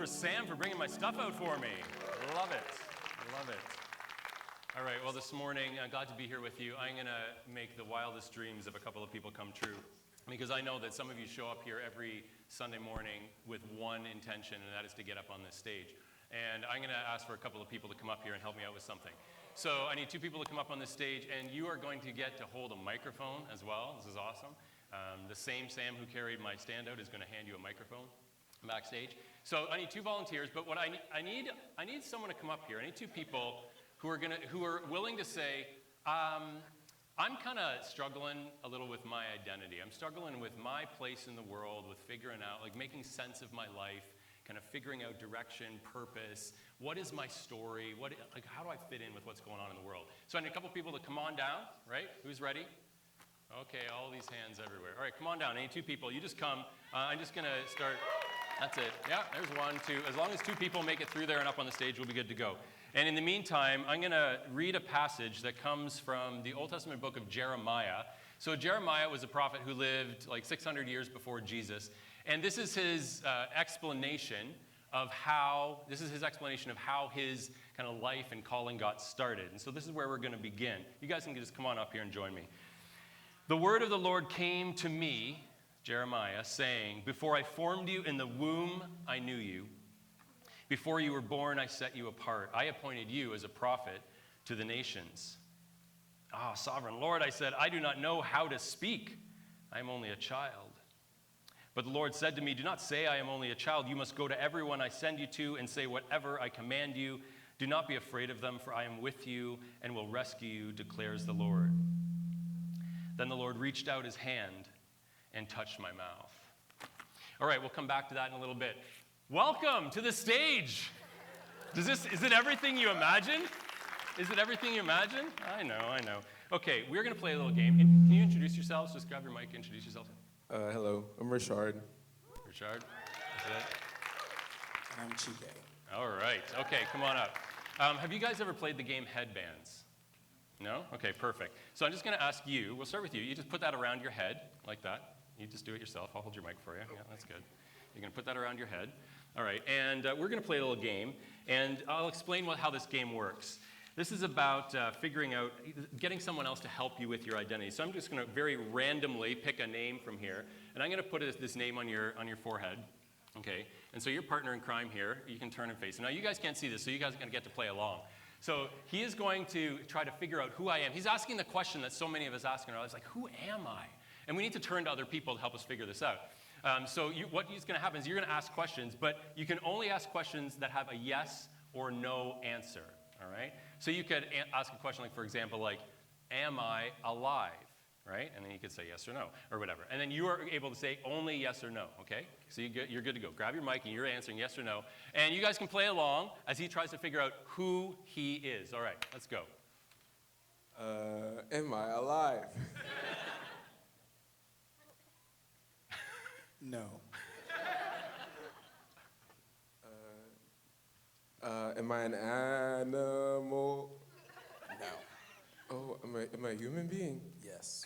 for Sam for bringing my stuff out for me. Love it. Love it. All right, well, this morning, I'm glad to be here with you. I'm going to make the wildest dreams of a couple of people come true, because I know that some of you show up here every Sunday morning with one intention, and that is to get up on this stage. And I'm going to ask for a couple of people to come up here and help me out with something. So I need two people to come up on this stage, and you are going to get to hold a microphone as well. This is awesome. The same Sam who carried my standout is going to hand you a microphone backstage. So I need two volunteers, but what I need someone to come up here. I need two people who are willing to say, I'm kind of struggling a little with my identity. I'm struggling with my place in the world, with figuring out, like making sense of my life, kind of figuring out direction, purpose. What is my story? How do I fit in with what's going on in the world? So I need a couple people to come on down, right? Who's ready? Okay, all these hands everywhere. All right, come on down. I need two people. You just come. I'm just going to start. That's it. Yeah, there's one, two. As long as two people make it through there and up on the stage, we'll be good to go. And in the meantime, I'm going to read a passage that comes from the Old Testament book of Jeremiah. So Jeremiah was a prophet who lived like 600 years before Jesus. And this is his explanation of how his kind of life and calling got started. And so this is where we're going to begin. You guys can just come on up here and join me. The word of the Lord came to me, Jeremiah, saying, "Before I formed you in the womb, I knew you. Before you were born, I set you apart. I appointed you as a prophet to the nations." "Ah, sovereign Lord," I said, "I do not know how to speak. I am only a child." But the Lord said to me, "Do not say I am only a child. You must go to everyone I send you to and say whatever I command you. Do not be afraid of them, for I am with you and will rescue you, declares the Lord." Then the Lord reached out his hand and touched my mouth. All right, we'll come back to that in a little bit. Welcome to the stage. Is it everything you imagine? Is it everything you imagine? I know. Okay, we're going to play a little game. Can you introduce yourselves? Just grab your mic, introduce yourself. Hello, I'm Richard. Richard? Is it? I'm Chike. All right. Okay, come on up. Have you guys ever played the game Headbands? No? Okay, perfect. So I'm just going to ask you. We'll start with you. You just put that around your head like that. You just do it yourself. I'll hold your mic for you. Yeah, that's good. You're going to put that around your head. All right, and we're going to play a little game, and I'll explain how this game works. This is about figuring out, getting someone else to help you with your identity. So I'm just going to very randomly pick a name from here, and I'm going to put this name on your forehead. Okay, and so your partner in crime here, you can turn and face him. Now you guys can't see this, so you guys are going to get to play along. So he is going to try to figure out who I am. He's asking the question that so many of us ask in our lives, like, who am I? And we need to turn to other people to help us figure this out. What is going to happen is you're going to ask questions, but you can only ask questions that have a yes or no answer, all right? So you could ask a question like, for example, like, am I alive, right? And then you could say yes or no, or whatever. And then you are able to say only yes or no, okay? So you're good to go. Grab your mic and you're answering yes or no. And you guys can play along as he tries to figure out who he is. All right, let's go. Am I alive? No. Am I an animal? No. Oh, am I a human being? Yes.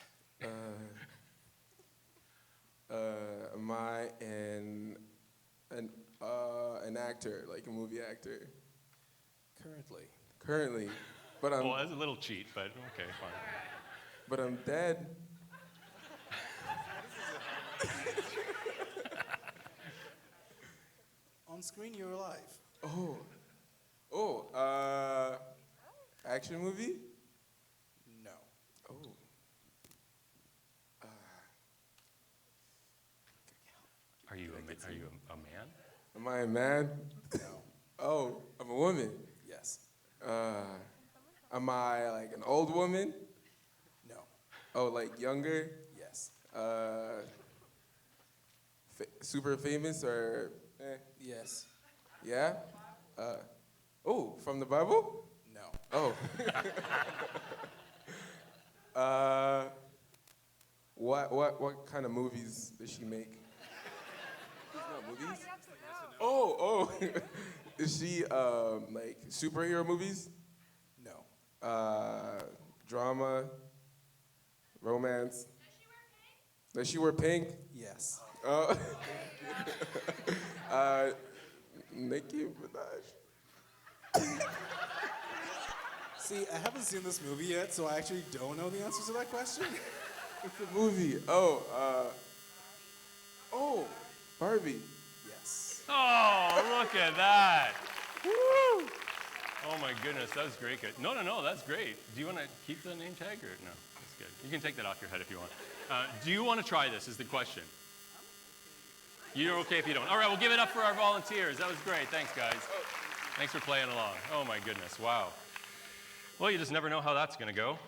Am I an actor, like a movie actor? Currently, but Well, that's a little cheat, but okay, fine. But I'm dead. On screen, you're alive. Action movie? No. Oh. Are you a man? Am I a man? No. Oh, I'm a woman. Yes. Am I like an old woman? No. Oh, like younger? Yes. Super famous or? Yes. Yeah? From the Bible? No. Oh. What kind of movies does she make? She's not movies? Oh. Is she like superhero movies? No. Drama? Romance? Does she wear pink? Yes. Nicki Minaj. See, I haven't seen this movie yet, so I actually don't know the answers to that question. It's a movie. Oh, Barbie. Yes. Oh, look at that. Woo! Oh my goodness, that was great. No, that's great. Do you want to keep the name tag or no? That's good. You can take that off your head if you want. Do you want to try this is the question. You're okay if you don't. All right, we'll give it up for our volunteers. That was great. Thanks, guys. Thanks for playing along. Oh my goodness, wow. Well, you just never know how that's going to go.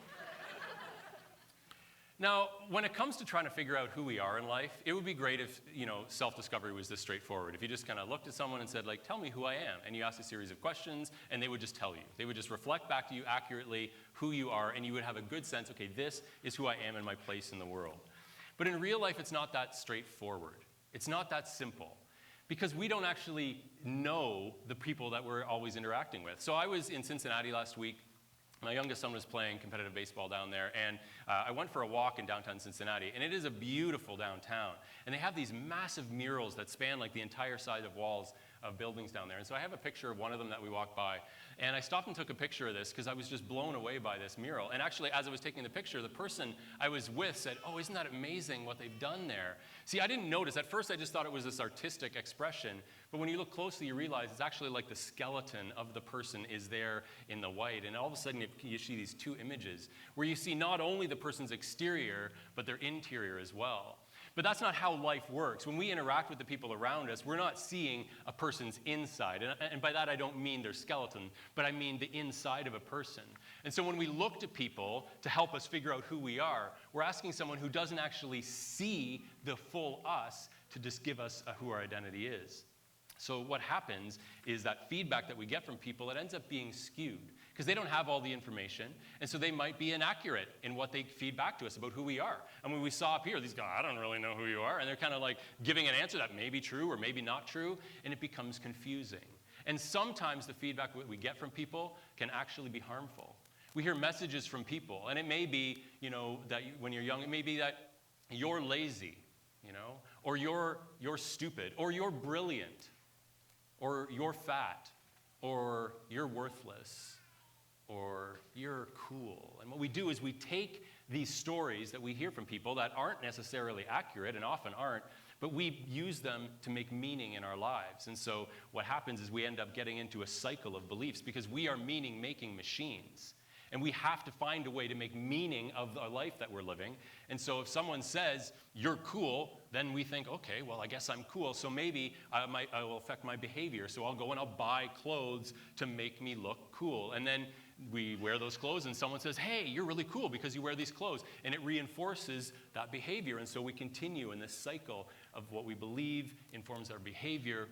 Now, when it comes to trying to figure out who we are in life, it would be great if, self-discovery was this straightforward. If you just kind of looked at someone and said, like, tell me who I am, and you asked a series of questions, and they would just tell you. They would just reflect back to you accurately who you are, and you would have a good sense, okay, this is who I am and my place in the world. But in real life, it's not that straightforward. It's not that simple, because we don't actually know the people that we're always interacting with. So I was in Cincinnati last week. My youngest son was playing competitive baseball down there, and I went for a walk in downtown Cincinnati, and it is a beautiful downtown. And they have these massive murals that span like the entire side of walls of buildings down there. And so I have a picture of one of them that we walked by, and I stopped and took a picture of this because I was just blown away by this mural. And actually, as I was taking the picture, the person I was with said, oh, isn't that amazing what they've done there? See, I didn't notice. At first, I just thought it was this artistic expression, but when you look closely, you realize it's actually like the skeleton of the person is there in the white. And all of a sudden, you see these two images where you see not only the person's exterior, but their interior as well. But that's not how life works. When we interact with the people around us, we're not seeing a person's inside. And by that, I don't mean their skeleton, but I mean the inside of a person. And so when we look to people to help us figure out who we are, we're asking someone who doesn't actually see the full us to just give us who our identity is. So what happens is that feedback that we get from people, it ends up being skewed because they don't have all the information, and so they might be inaccurate in what they feed back to us about who we are. And when we saw up here, these guys, I don't really know who you are, and they're kind of like giving an answer that may be true or maybe not true, and it becomes confusing. And sometimes the feedback we get from people can actually be harmful. We hear messages from people, and it may be, that when you're young, it may be that you're lazy, or you're stupid, or you're brilliant, or you're fat, or you're worthless, or you're cool. And what we do is we take these stories that we hear from people that aren't necessarily accurate and often aren't, but we use them to make meaning in our lives. And so what happens is we end up getting into a cycle of beliefs because we are meaning-making machines. And we have to find a way to make meaning of the life that we're living. And so if someone says, you're cool, then we think, okay, well, I guess I'm cool. So maybe I will affect my behavior. So I'll go and I'll buy clothes to make me look cool. And then we wear those clothes and someone says, hey, you're really cool because you wear these clothes. And it reinforces that behavior. And so we continue in this cycle of what we believe informs our behavior.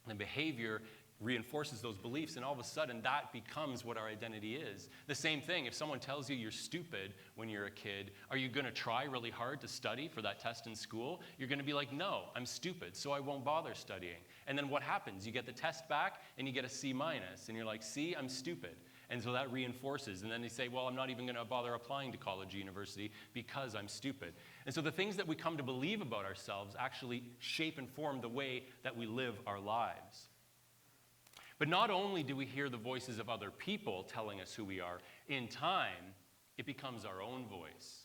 And behavior reinforces those beliefs, and all of a sudden that becomes what our identity is. The same thing, if someone tells you you're stupid when you're a kid, are you going to try really hard to study for that test in school? You're going to be like, no, I'm stupid, so I won't bother studying. And then what happens? You get the test back and you get a C-, and you're like, see, I'm stupid. And so that reinforces, and then they say, well, I'm not even going to bother applying to college or university because I'm stupid. And so the things that we come to believe about ourselves actually shape and form the way that we live our lives. But not only do we hear the voices of other people telling us who we are, in time, it becomes our own voice.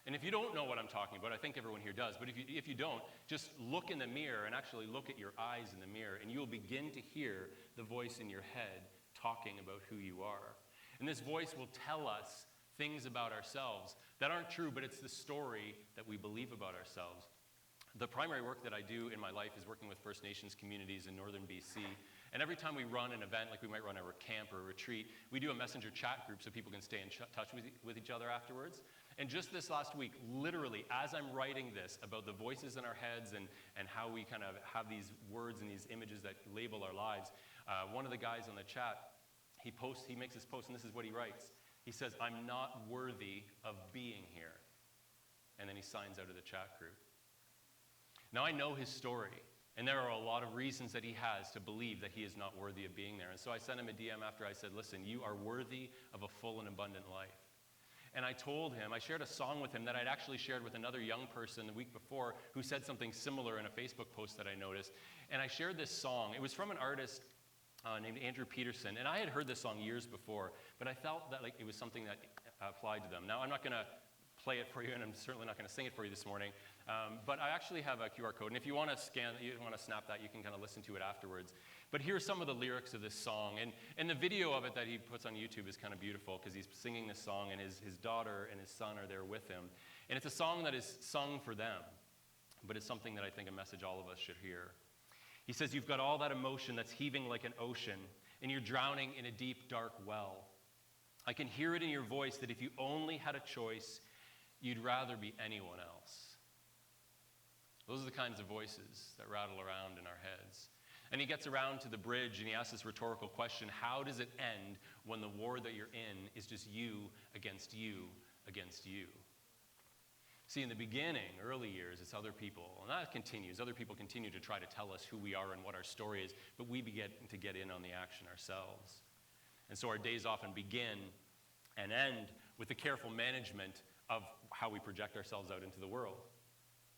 And if you don't know what I'm talking about, I think everyone here does, but if you don't, just look in the mirror and actually look at your eyes in the mirror, and you'll begin to hear the voice in your head talking about who you are. And this voice will tell us things about ourselves that aren't true, but it's the story that we believe about ourselves. The primary work that I do in my life is working with First Nations communities in northern BC. And every time we run an event, like we might run a camp or a retreat, we do a messenger chat group so people can stay in touch with each other afterwards. And just this last week, literally, as I'm writing this about the voices in our heads and how we kind of have these words and these images that label our lives, one of the guys on the chat, he makes this post, and this is what he writes. He says, I'm not worthy of being here. And then he signs out of the chat group. Now, I know his story. And there are a lot of reasons that he has to believe that he is not worthy of being there. And so I sent him a DM after I said, listen, you are worthy of a full and abundant life. And I told him, I shared a song with him that I'd actually shared with another young person the week before who said something similar in a Facebook post that I noticed. And I shared this song. It was from an artist named Andrew Peterson. And I had heard this song years before, but I felt that like it was something that applied to them. Now, I'm not going to play it for you, and I'm certainly not going to sing it for you this morning. But I actually have a QR code, and if you want to snap that, you can kind of listen to it afterwards. But here's some of the lyrics of this song, and the video of it that he puts on YouTube is kind of beautiful because he's singing this song, and his daughter and his son are there with him. And it's a song that is sung for them, but it's something that I think a message all of us should hear. He says, "You've got all that emotion that's heaving like an ocean, and you're drowning in a deep, dark well. I can hear it in your voice that if you only had a choice, you'd rather be anyone else." Those are the kinds of voices that rattle around in our heads. And he gets around to the bridge and he asks this rhetorical question: how does it end when the war that you're in is just you against you against you? See, in the beginning, early years, it's other people, and that continues. Other people continue to try to tell us who we are and what our story is, but we begin to get in on the action ourselves. And so our days often begin and end with the careful management of how we project ourselves out into the world.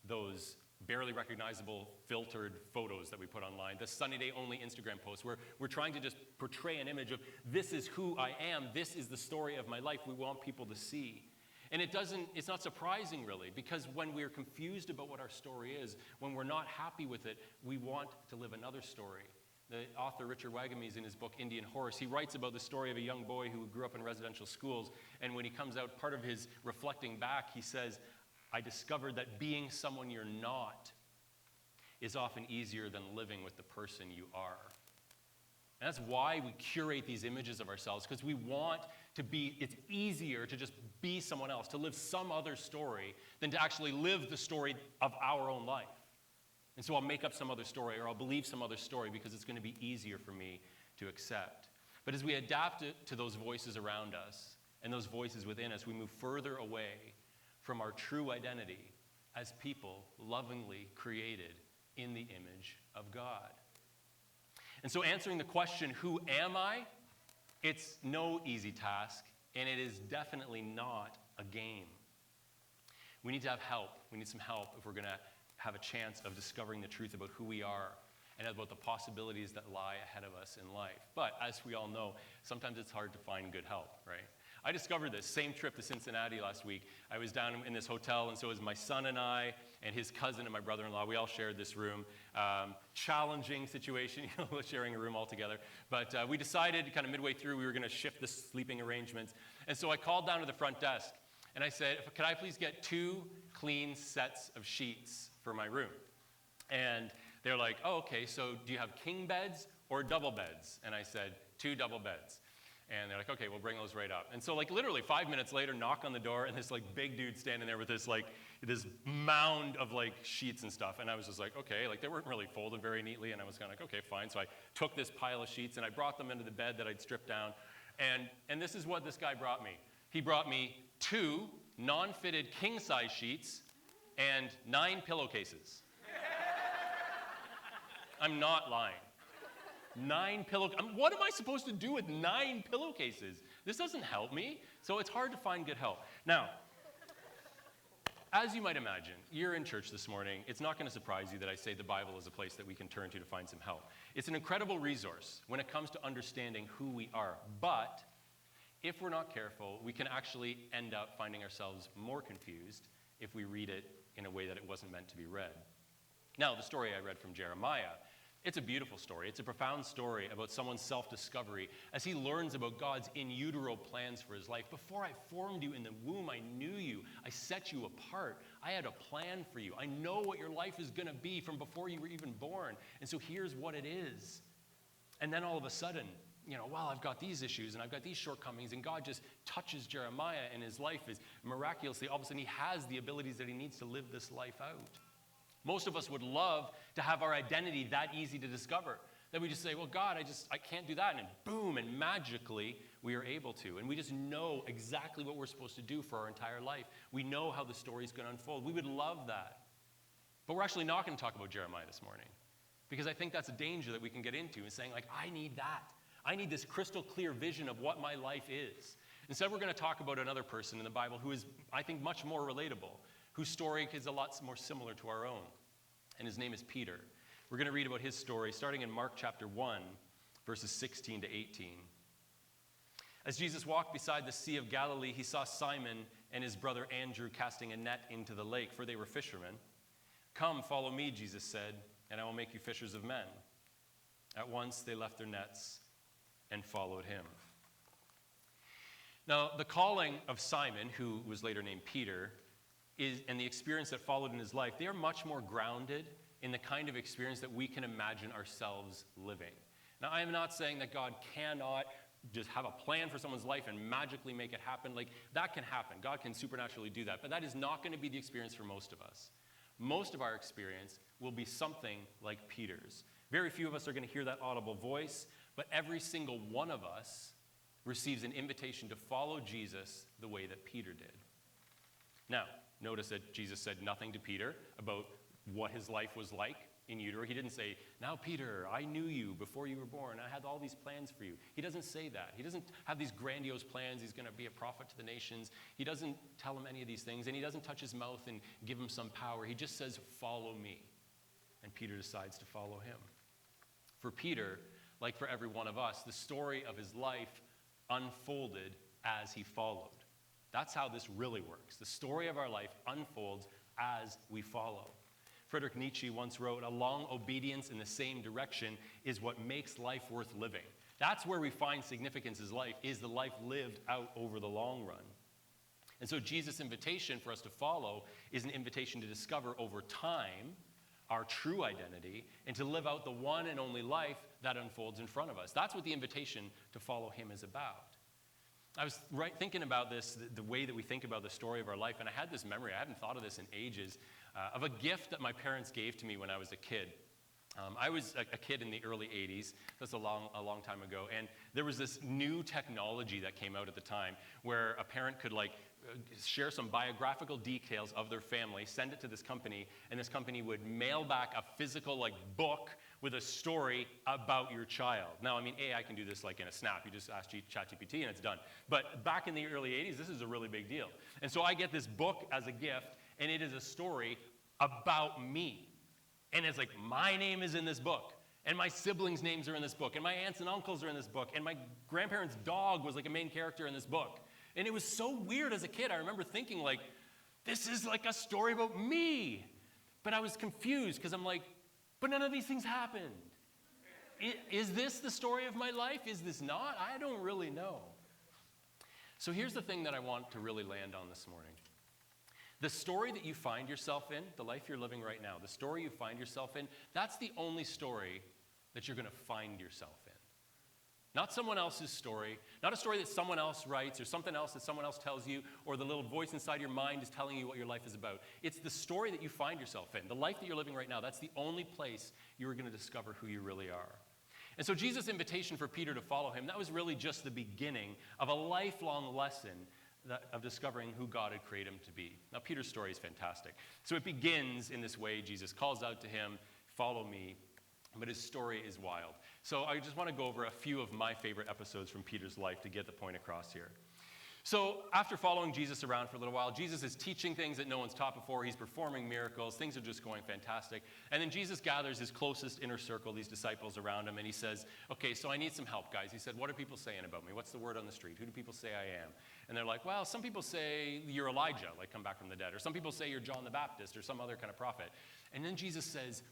Those barely recognizable filtered photos that we put online, the sunny day only Instagram posts where we're trying to just portray an image of this is who I am, this is the story of my life we want people to see. And it's not surprising really, because when we're confused about what our story is, when we're not happy with it, we want to live another story. The author Richard Wagamese, in his book Indian Horse, he writes about the story of a young boy who grew up in residential schools, and when he comes out, part of his reflecting back, he says, "I discovered that being someone you're not is often easier than living with the person you are." And that's why we curate these images of ourselves, because we want to be, it's easier to just be someone else, to live some other story, than to actually live the story of our own life. And so I'll make up some other story, or I'll believe some other story, because it's going to be easier for me to accept. But as we adapt it to those voices around us, and those voices within us, we move further away from our true identity as people lovingly created in the image of God. And so answering the question, who am I? It's no easy task, and it is definitely not a game. We need to have help. We need some help if we're going to have a chance of discovering the truth about who we are and about the possibilities that lie ahead of us in life. But as we all know, sometimes it's hard to find good help, right? I discovered this same trip to Cincinnati last week. I was down in this hotel, and so it was my son and I and his cousin and my brother-in-law. We all shared this room. Challenging situation, sharing a room all together. But we decided kind of midway through we were going to shift the sleeping arrangements. And so I called down to the front desk, and I said, "Could I please get 2 clean sets of sheets for my room?" And they're like, "Oh, okay, so do you have king beds or double beds?" And I said, 2 double beds. And they're like, "Okay, we'll bring those right up." And so like literally 5 minutes later, knock on the door, and this like big dude standing there with this mound of like sheets and stuff. And I was just like, okay, like they weren't really folded very neatly. And I was kind of like, okay, fine. So I took this pile of sheets and I brought them into the bed that I'd stripped down. And this is what this guy brought me. He brought me 2 non-fitted king-size sheets and 9 pillowcases. I'm not lying. 9 what am I supposed to do with 9 pillowcases? This doesn't help me. So it's hard to find good help. Now, as you might imagine, you're in church this morning. It's not going to surprise you that I say the Bible is a place that we can turn to find some help. It's an incredible resource when it comes to understanding who we are. But if we're not careful, we can actually end up finding ourselves more confused if we read it in a way that it wasn't meant to be read. Now, the story I read from Jeremiah, it's a beautiful story. It's a profound story about someone's self-discovery as he learns about God's in utero plans for his life. Before I formed you in the womb, I knew you. I set you apart. I had a plan for you. I know what your life is going to be from before you were even born. And so here's what it is. And then all of a sudden, well, I've got these issues and I've got these shortcomings, and God just touches Jeremiah, and his life is miraculously, all of a sudden he has the abilities that he needs to live this life out. Most of us would love to have our identity that easy to discover, that we just say, well, God, I can't do that, and boom, and magically we are able to. And we just know exactly what we're supposed to do for our entire life. We know how the story's going to unfold. We would love that. But we're actually not going to talk about Jeremiah this morning, because I think that's a danger that we can get into, is saying, like, I need that. I need this crystal clear vision of what my life is. Instead, we're going to talk about another person in the Bible who is, I think, much more relatable, whose story is a lot more similar to our own. And his name is Peter. We're going to read about his story starting in Mark chapter 1, verses 16 to 18. As Jesus walked beside the Sea of Galilee, he saw Simon and his brother Andrew casting a net into the lake, for they were fishermen. "Come, follow me," Jesus said, "and I will make you fishers of men." At once they left their nets and followed him. Now, the calling of Simon, who was later named Peter, and the experience that followed in his life, they are much more grounded in the kind of experience that we can imagine ourselves living. Now, I am not saying that God cannot just have a plan for someone's life and magically make it happen. Like, that can happen. God can supernaturally do that. But that is not going to be the experience for most of us. Most of our experience will be something like Peter's. Very few of us are going to hear that audible voice, but every single one of us receives an invitation to follow Jesus the way that Peter did. Now, notice that Jesus said nothing to Peter about what his life was like in utero. He didn't say, "Now, Peter, I knew you before you were born. I had all these plans for you." He doesn't say that. He doesn't have these grandiose plans. He's going to be a prophet to the nations. He doesn't tell him any of these things, and he doesn't touch his mouth and give him some power. He just says, "Follow me." And Peter decides to follow him. For Peter, like for every one of us, the story of his life unfolded as he followed. That's how this really works. The story of our life unfolds as we follow. Friedrich Nietzsche once wrote, "A long obedience in the same direction is what makes life worth living." That's where we find significance in life, is the life lived out over the long run. And so Jesus' invitation for us to follow is an invitation to discover over time our true identity and to live out the one and only life that unfolds in front of us. That's what the invitation to follow him is about. I was thinking about this, the way that we think about the story of our life, and I had this memory, I hadn't thought of this in ages, of a gift that my parents gave to me when I was a kid. I was a kid in the early 80s, that's a long time ago, and there was this new technology that came out at the time where a parent could share some biographical details of their family, send it to this company, and this company would mail back a physical book with a story about your child. Now, I mean, AI can do this in a snap. You just ask ChatGPT and it's done. But back in the early 80s, this is a really big deal. And so I get this book as a gift, and it is a story about me. And it's my name is in this book, and my siblings' names are in this book, and my aunts and uncles are in this book, and my grandparents' dog was a main character in this book. And it was so weird as a kid. I remember thinking, this is a story about me. But I was confused because I'm but none of these things happened. Is this the story of my life? Is this not? I don't really know. So here's the thing that I want to really land on this morning. The story that you find yourself in, the life you're living right now, the story you find yourself in, that's the only story that you're going to find yourself in. Not someone else's story, not a story that someone else writes or something else that someone else tells you, or the little voice inside your mind is telling you what your life is about. It's the story that you find yourself in. The life that you're living right now, that's the only place you are going to discover who you really are. And so Jesus' invitation for Peter to follow him, that was really just the beginning of a lifelong lesson of discovering who God had created him to be. Now, Peter's story is fantastic. So it begins in this way. Jesus calls out to him, "Follow me." But his story is wild. So I just want to go over a few of my favorite episodes from Peter's life to get the point across here. So after following Jesus around for a little while, Jesus is teaching things that no one's taught before. He's performing miracles. Things are just going fantastic. And then Jesus gathers his closest inner circle, these disciples around him, and he says, "Okay, so I need some help, guys." He said, "What are people saying about me? What's the word on the street? Who do people say I am?" And they're like, "Well, some people say you're Elijah, come back from the dead. Or some people say you're John the Baptist or some other kind of prophet." And then Jesus says,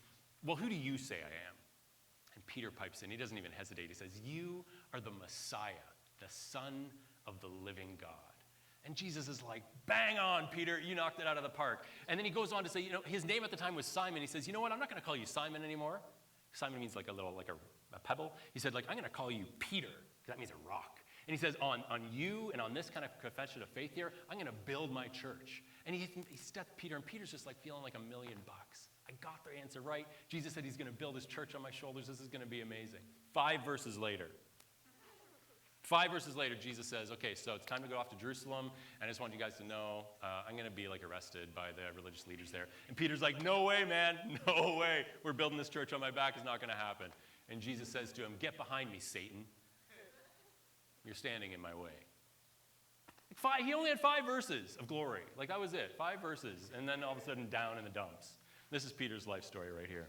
"Well, who do you say I am?" And Peter pipes in. He doesn't even hesitate. He says, "You are the Messiah, the Son of the living God." And Jesus is like, "Bang on, Peter. You knocked it out of the park." And then he goes on to say, his name at the time was Simon. He says, "You know what? I'm not going to call you Simon anymore." Simon means a pebble. He said, "I'm going to call you Peter." That means a rock. And he says, on you and on this kind of confession of faith here, I'm going to build my church. And he stepped Peter, and Peter's just feeling like $1,000,000. I got the answer right. Jesus said he's going to build his church on my shoulders. This is going to be amazing. 5 verses later, Jesus says, "Okay, so it's time to go off to Jerusalem. And I just want you guys to know I'm going to be arrested by the religious leaders there." And Peter's like, "No way, man. No way. We're building this church on my back. It's not going to happen." And Jesus says to him, "Get behind me, Satan. You're standing in my way." Like five, he only had 5 verses of glory. Like that was it, 5 verses. And then all of a sudden down in the dumps. This is Peter's life story right here.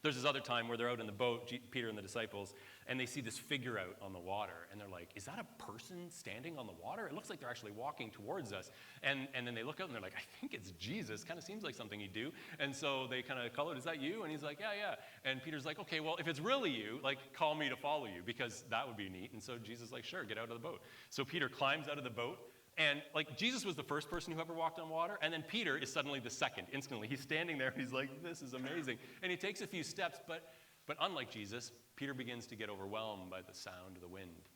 There's this other time where they're out in the boat, Peter and the disciples, and they see this figure out on the water. And they're like, is that a person standing on the water? It looks like they're actually walking towards us. And then they look out and they're like, I think it's Jesus. Kind of seems like something he'd do. And so they kind of call it, is that you? And he's like, yeah. And Peter's like, okay, well, if it's really you, like call me to follow you because that would be neat. And so Jesus is like, sure, get out of the boat. So Peter climbs out of the boat. And like Jesus was the first person who ever walked on water, and then Peter is suddenly the second, instantly. He's standing there, he's like, this is amazing. And he takes a few steps, but unlike Jesus, Peter begins to get overwhelmed by the sound of the wind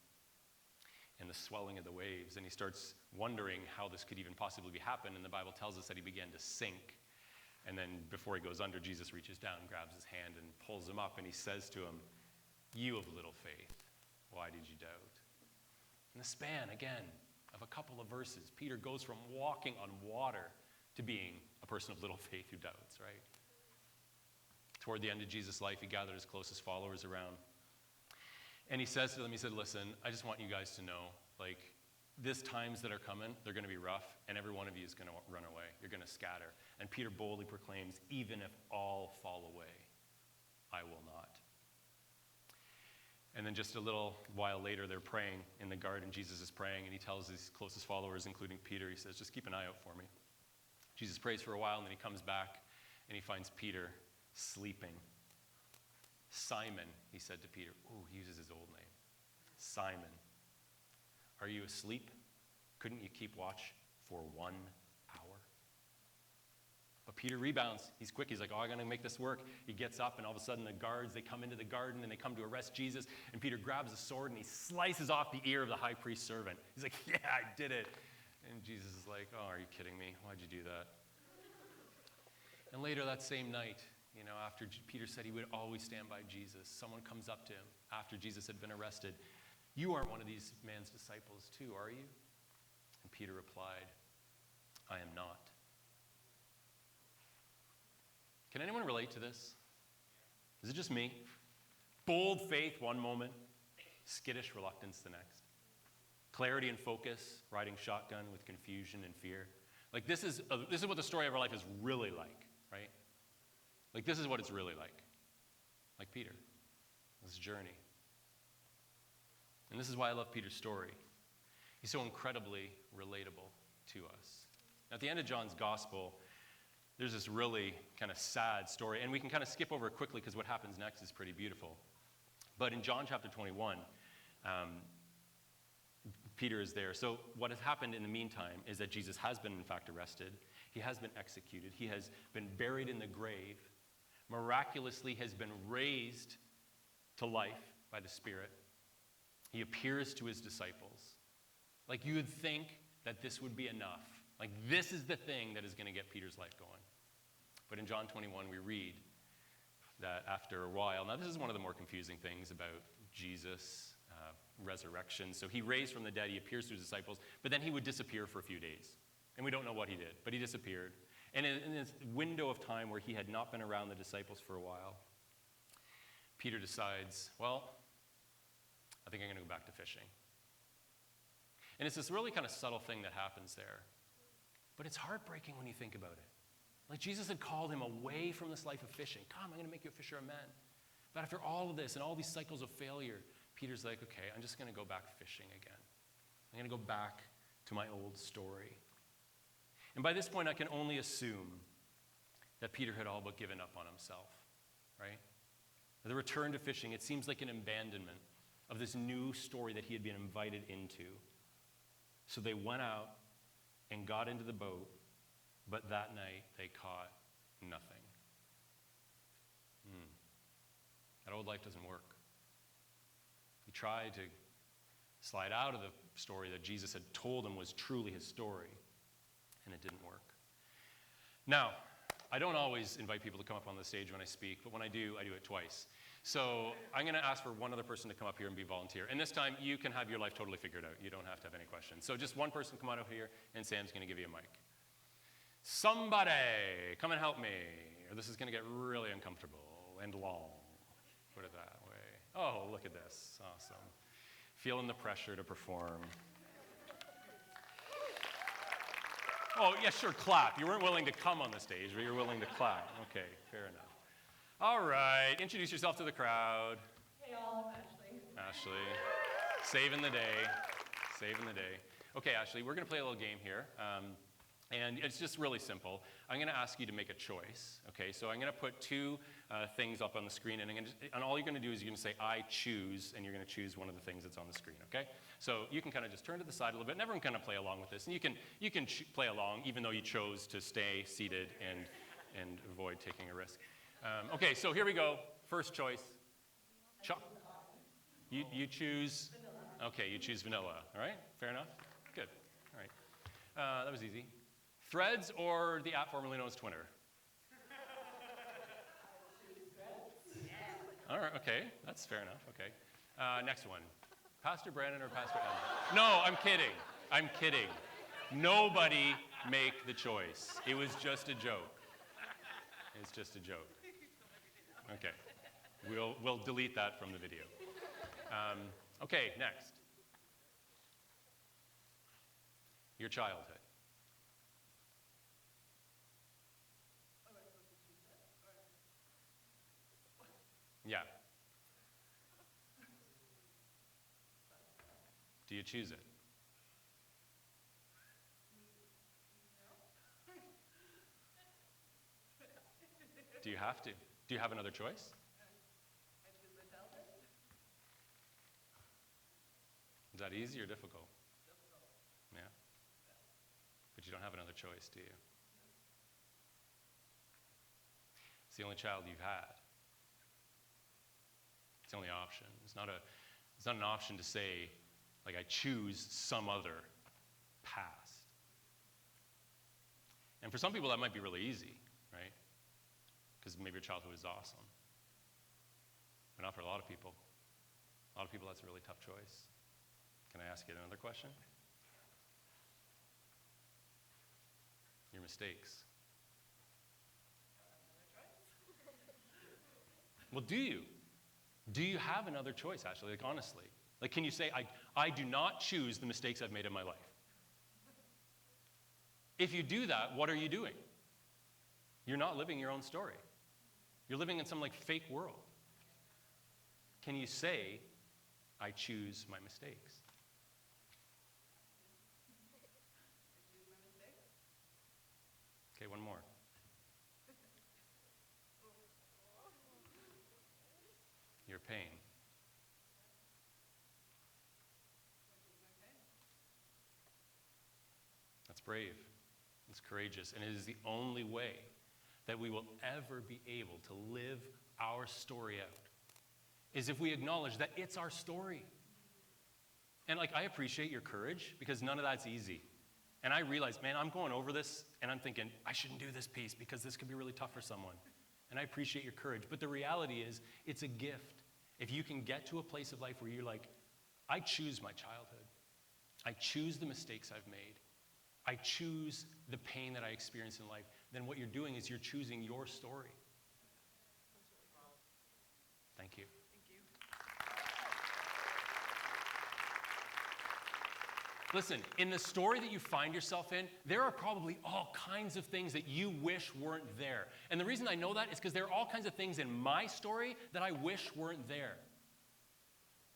and the swelling of the waves, and he starts wondering how this could even possibly happen, and the Bible tells us that he began to sink. And then before he goes under, Jesus reaches down, grabs his hand, and pulls him up, and he says to him, you of little faith, why did you doubt? In the span, again, of a couple of verses, Peter goes from walking on water to being a person of little faith who doubts, right? Toward the end of Jesus' life, he gathered his closest followers around. And he says to them, he said, listen, I just want you guys to know, like, these times that are coming, they're going to be rough, and every one of you is going to run away. You're going to scatter. And Peter boldly proclaims, even if all fall away, I will not. And then just a little while later, they're praying in the garden. Jesus is praying, and he tells his closest followers, including Peter, he says, just keep an eye out for me. Jesus prays for a while, and then he comes back, and he finds Peter sleeping. Simon, he said to Peter. Ooh, he uses his old name. Simon, are you asleep? Couldn't you keep watch for 1 hour? But Peter rebounds. He's quick. He's like, I'm going to make this work. He gets up, and all of a sudden the guards, they come into the garden, and they come to arrest Jesus. And Peter grabs a sword, and he slices off the ear of the high priest's servant. He's like, yeah, I did it. And Jesus is like, oh, are you kidding me? Why'd you do that? And later that same night, after Peter said he would always stand by Jesus, someone comes up to him after Jesus had been arrested. You aren't one of these man's disciples too, are you? And Peter replied, I am not. Can anyone relate to this? Is it just me? Bold faith one moment, skittish reluctance the next. Clarity and focus, riding shotgun with confusion and fear. Like this is what the story of our life is really like, right? Like this is what it's really like Peter, this journey. And this is why I love Peter's story. He's so incredibly relatable to us. At the end of John's gospel, there's this really kind of sad story, and we can kind of skip over it quickly because what happens next is pretty beautiful. But in John chapter 21, Peter is there. So what has happened in the meantime is that Jesus has been, in fact, arrested. He has been executed. He has been buried in the grave, miraculously has been raised to life by the Spirit. He appears to his disciples. Like you would think that this would be enough. Like this is the thing that is going to get Peter's life going. But in John 21, we read that after a while, now this is one of the more confusing things about Jesus' resurrection. So he raised from the dead, he appears to his disciples, but then he would disappear for a few days. And we don't know what he did, but he disappeared. And in this window of time where he had not been around the disciples for a while, Peter decides, well, I think I'm going to go back to fishing. And it's this really kind of subtle thing that happens there. But it's heartbreaking when you think about it. Like Jesus had called him away from this life of fishing. Come, I'm going to make you a fisher of men. But after all of this and all these cycles of failure, Peter's like, okay, I'm just going to go back fishing again. I'm going to go back to my old story. And by this point, I can only assume that Peter had all but given up on himself, right? The return to fishing, it seems like an abandonment of this new story that he had been invited into. So they went out and got into the boat, but that night they caught nothing. That old life doesn't work. He tried to slide out of the story that Jesus had told him was truly his story, and it didn't work. Now, I don't always invite people to come up on the stage when I speak, but when I do it twice. So I'm going to ask for one other person to come up here and be volunteer. And this time, you can have your life totally figured out. You don't have to have any questions. So just one person come on over here, and Sam's going to give you a mic. Somebody, come and help me, or this is going to get really uncomfortable and long. Put it that way. Oh, look at this. Awesome. Feeling the pressure to perform. Oh, yeah, sure, clap. You weren't willing to come on the stage, but you're willing to clap. Okay, fair enough. All right, introduce yourself to the crowd. Hey all, I'm Ashley. Ashley, saving the day, saving the day. Okay, Ashley, we're going to play a little game here, and it's just really simple. I'm going to ask you to make a choice, okay? So I'm going to put two things up on the screen, and all you're going to do is you're going to say, I choose, and you're going to choose one of the things that's on the screen, okay? So you can kind of just turn to the side a little bit, and everyone kind of play along with this. And you can play along, even though you chose to stay seated and avoid taking a risk. Okay, so here we go. First choice. You choose? Vanilla. Okay, you choose vanilla. All right, fair enough? Good. All right. That was easy. Threads or the app formerly known as Twitter? All right, okay, that's fair enough. Okay. Next one. Pastor Brandon or Pastor Emma? No, I'm kidding. I'm kidding. Nobody make the choice. It was just a joke. It's just a joke. Okay. We'll delete that from the video. Okay, next. Your childhood. Yeah. Do you choose it? Do you have to? Do you have another choice? Is that easy or difficult? Yeah. But you don't have another choice, do you? It's the only child you've had. It's the only option. It's not an option to say, like, I choose some other past. And for some people, that might be really easy, right? Because maybe your childhood was awesome. But not for a lot of people. A lot of people, that's a really tough choice. Can I ask you another question? Your mistakes. Well, do you? Do you have another choice, Ashley? Like, honestly. Like, can you say, I do not choose the mistakes I've made in my life? If you do that, what are you doing? You're not living your own story. You're living in some, like, fake world. Can you say, I choose my mistakes? Okay, one more. Your pain. That's brave. It's courageous. And it is the only way that we will ever be able to live our story out, is if we acknowledge that it's our story. And, like, I appreciate your courage, because none of that's easy. And I realize, man, I'm going over this, and I'm thinking, I shouldn't do this piece because this could be really tough for someone. And I appreciate your courage. But the reality is, it's a gift. If you can get to a place of life where you're like, I choose my childhood. I choose the mistakes I've made. I choose the pain that I experience in life. Then what you're doing is you're choosing your story. Thank you. Listen, in the story that you find yourself in, there are probably all kinds of things that you wish weren't there. And the reason I know that is because there are all kinds of things in my story that I wish weren't there.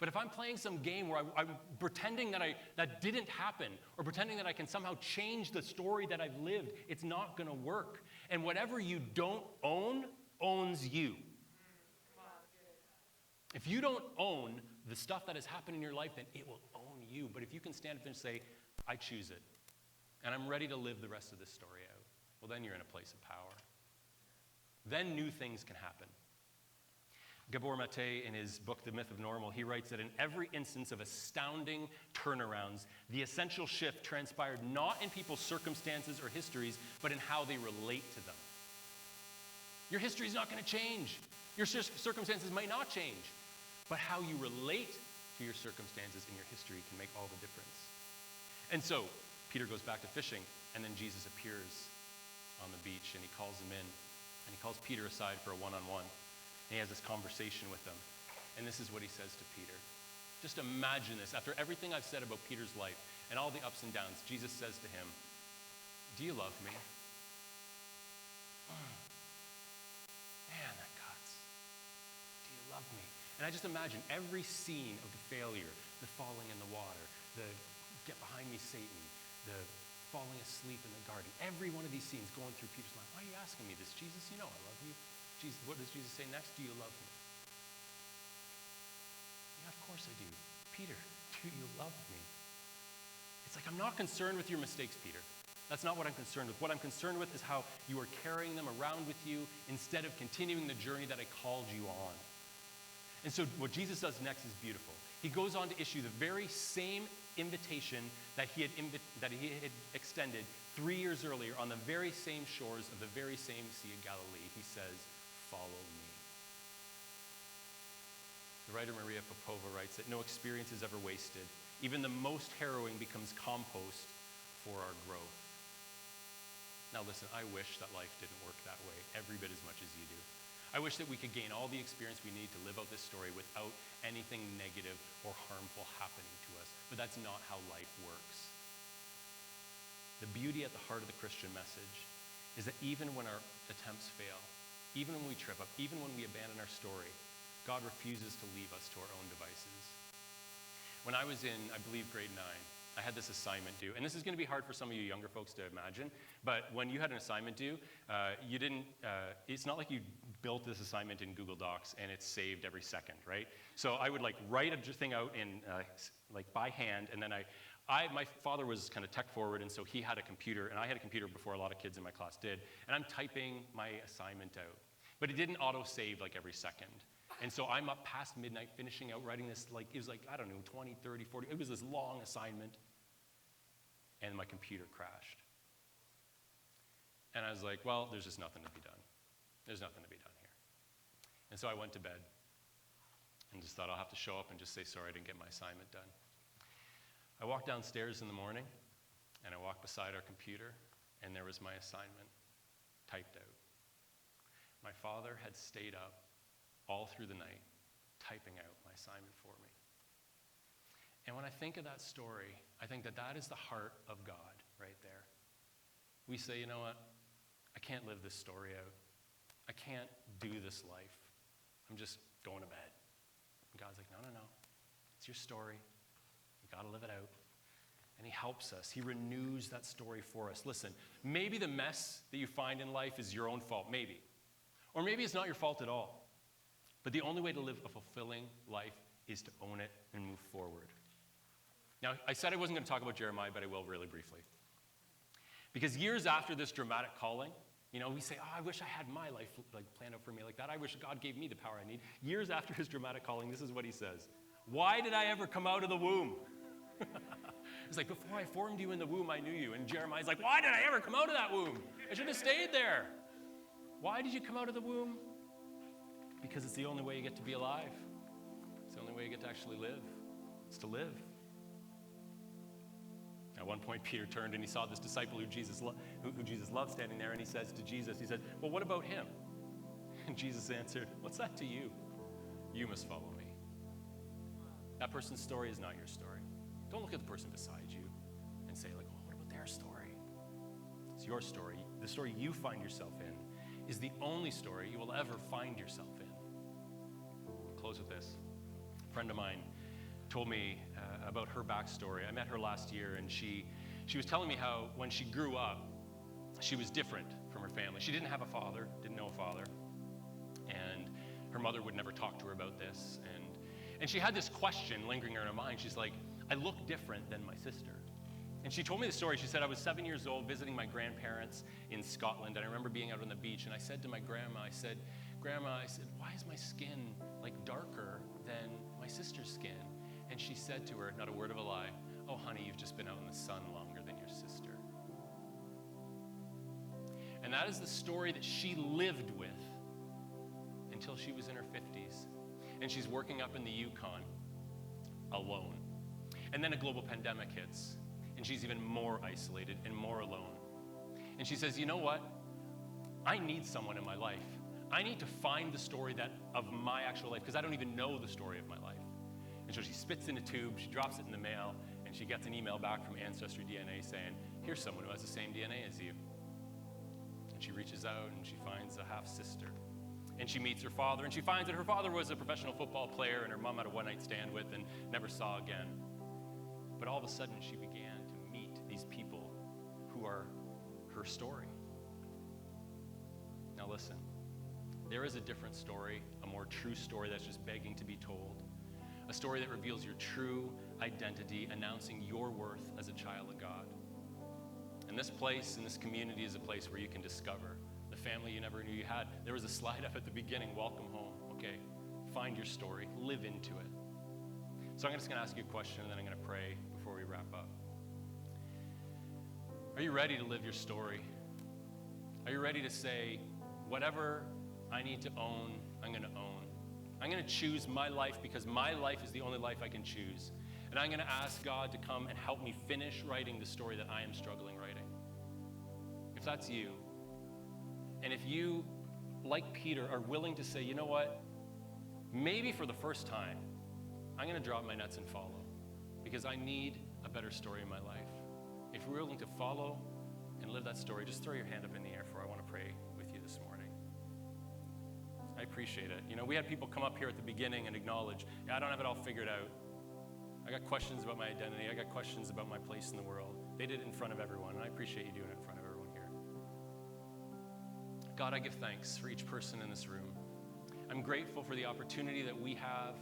But if I'm playing some game where I'm pretending that didn't happen, or pretending that I can somehow change the story that I've lived, it's not going to work. And whatever you don't own, owns you. If you don't own the stuff that has happened in your life, then it will own you. But if you can stand up and say, I choose it, and I'm ready to live the rest of this story out, well, then you're in a place of power. Then new things can happen. Gabor Mate, in his book, The Myth of Normal, he writes that in every instance of astounding turnarounds, the essential shift transpired not in people's circumstances or histories, but in how they relate to them. Your history is not going to change. Your circumstances might not change. But how you relate to your circumstances and your history can make all the difference. And so, Peter goes back to fishing, and then Jesus appears on the beach, and he calls him in, and he calls Peter aside for a one-on-one. And he has this conversation with him. And this is what he says to Peter. Just imagine this. After everything I've said about Peter's life and all the ups and downs, Jesus says to him, do you love me? Man, that cuts. Do you love me? And I just imagine every scene of the failure, the falling in the water, the get behind me, Satan, the falling asleep in the garden, every one of these scenes going through Peter's mind. Why are you asking me this, Jesus? You know I love you. Jesus, what does Jesus say next? Do you love me? Yeah, of course I do. Peter, do you love me? It's like, I'm not concerned with your mistakes, Peter. That's not what I'm concerned with. What I'm concerned with is how you are carrying them around with you instead of continuing the journey that I called you on. And so what Jesus does next is beautiful. He goes on to issue the very same invitation that he had extended 3 years earlier on the very same shores of the very same Sea of Galilee. He says, follow me. The writer Maria Popova writes that no experience is ever wasted. Even the most harrowing becomes compost for our growth. Now listen, I wish that life didn't work that way every bit as much as you do. I wish that we could gain all the experience we need to live out this story without anything negative or harmful happening to us. But that's not how life works. The beauty at the heart of the Christian message is that even when our attempts fail, even when we trip up, even when we abandon our story, God refuses to leave us to our own devices. When I was in, I believe, grade 9, I had this assignment due. And this is going to be hard for some of you younger folks to imagine, but when you had an assignment due, you didn't, it's not like you built this assignment in Google Docs and it's saved every second, right? So I would write a thing out in by hand, and then my father was kind of tech forward, and so he had a computer, and I had a computer before a lot of kids in my class did, and I'm typing my assignment out. But it didn't auto-save every second. And so I'm up past midnight finishing out writing this, it was I don't know, 20, 30, 40, it was this long assignment, and my computer crashed. And I was like, well, there's just nothing to be done. There's nothing to be done here. And so I went to bed and just thought I'll have to show up and just say, sorry, I didn't get my assignment done. I walked downstairs in the morning, and I walked beside our computer, and there was my assignment typed out. My father had stayed up all through the night, typing out my assignment for me. And when I think of that story, I think that is the heart of God right there. We say, you know what? I can't live this story out. I can't do this life. I'm just going to bed. And God's like, no. It's your story. You got to live it out. And he helps us. He renews that story for us. Listen, maybe the mess that you find in life is your own fault, maybe. Or maybe it's not your fault at all. But the only way to live a fulfilling life is to own it and move forward. Now, I said I wasn't going to talk about Jeremiah, but I will really briefly. Because years after this dramatic calling, we say, I wish I had my life planned out for me like that. I wish God gave me the power I need. Years after his dramatic calling, this is what he says. Why did I ever come out of the womb? It's like, before I formed you in the womb, I knew you. And Jeremiah's like, why did I ever come out of that womb? I should have stayed there. Why did you come out of the womb? Because it's the only way you get to be alive. It's the only way you get to actually live. It's to live. At one point, Peter turned and he saw this disciple who Jesus loved standing there, and he says to Jesus, he said, well, what about him? And Jesus answered, what's that to you? You must follow me. That person's story is not your story. Don't look at the person beside you and say, what about their story? It's your story. The story you find yourself in is the only story you will ever find yourself in. I'll close with this. A friend of mine told me about her backstory. I met her last year, and she was telling me how when she grew up, she was different from her family. She didn't have a father, didn't know a father, and her mother would never talk to her about this. And she had this question lingering in her mind. She's like, I look different than my sister. And she told me the story. She said, I was 7 years old visiting my grandparents in Scotland, and I remember being out on the beach, and I said to my grandma, Grandma, why is my skin darker than my sister's skin? And she said to her, not a word of a lie, oh, honey, you've just been out in the sun longer than your sister. And that is the story that she lived with until she was in her 50s. And she's working up in the Yukon alone. And then a global pandemic hits, and she's even more isolated and more alone. And she says, you know what? I need someone in my life. I need to find the story of my actual life, because I don't even know the story of my life. And so she spits in a tube, she drops it in the mail, and she gets an email back from Ancestry DNA saying, here's someone who has the same DNA as you. And she reaches out and she finds a half-sister. And she meets her father, and she finds that her father was a professional football player and her mom had a one-night stand with and never saw again. But all of a sudden, she began to meet these people who are her story. Now listen, there is a different story, a more true story that's just begging to be told. A story that reveals your true identity, announcing your worth as a child of God. And this place, and this community is a place where you can discover the family you never knew you had. There was a slide up at the beginning, welcome home. Okay, find your story, live into it. So I'm just going to ask you a question, and then I'm going to pray before we wrap up. Are you ready to live your story? Are you ready to say, whatever I need to own, I'm going to own. I'm going to choose my life because my life is the only life I can choose. And I'm going to ask God to come and help me finish writing the story that I am struggling writing. If that's you, and if you, like Peter, are willing to say, you know what, maybe for the first time, I'm going to drop my nets and follow because I need a better story in my life. If you're willing to follow and live that story, just throw your hand up in the air for I want to pray with you this morning. I appreciate it. You know, we had people come up here at the beginning and acknowledge, I don't have it all figured out. I got questions about my identity. I got questions about my place in the world. They did it in front of everyone, and I appreciate you doing it in front of everyone here. God, I give thanks for each person in this room. I'm grateful for the opportunity that we have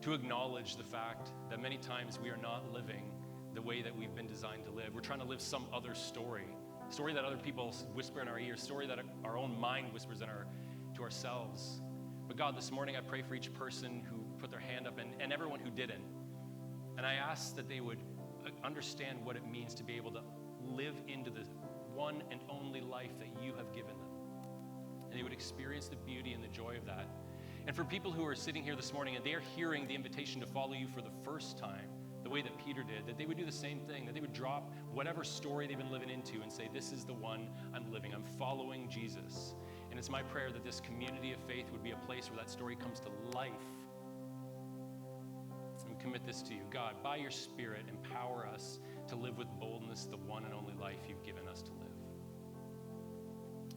to acknowledge the fact that many times we are not living the way that we've been designed to live. We're trying to live some other story that other people whisper in our ears, story that our own mind whispers to ourselves. But God, this morning I pray for each person who put their hand up and everyone who didn't. And I ask that they would understand what it means to be able to live into the one and only life that you have given them. And they would experience the beauty and the joy of that. And for people who are sitting here this morning and they are hearing the invitation to follow you for the first time, the way that Peter did, that they would do the same thing, that they would drop whatever story they've been living into and say, this is the one I'm living. I'm following Jesus. And it's my prayer that this community of faith would be a place where that story comes to life. And we commit this to you. God, by your Spirit, empower us to live with boldness the one and only life you've given us to live.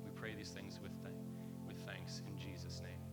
We pray these things with thanks in Jesus' name.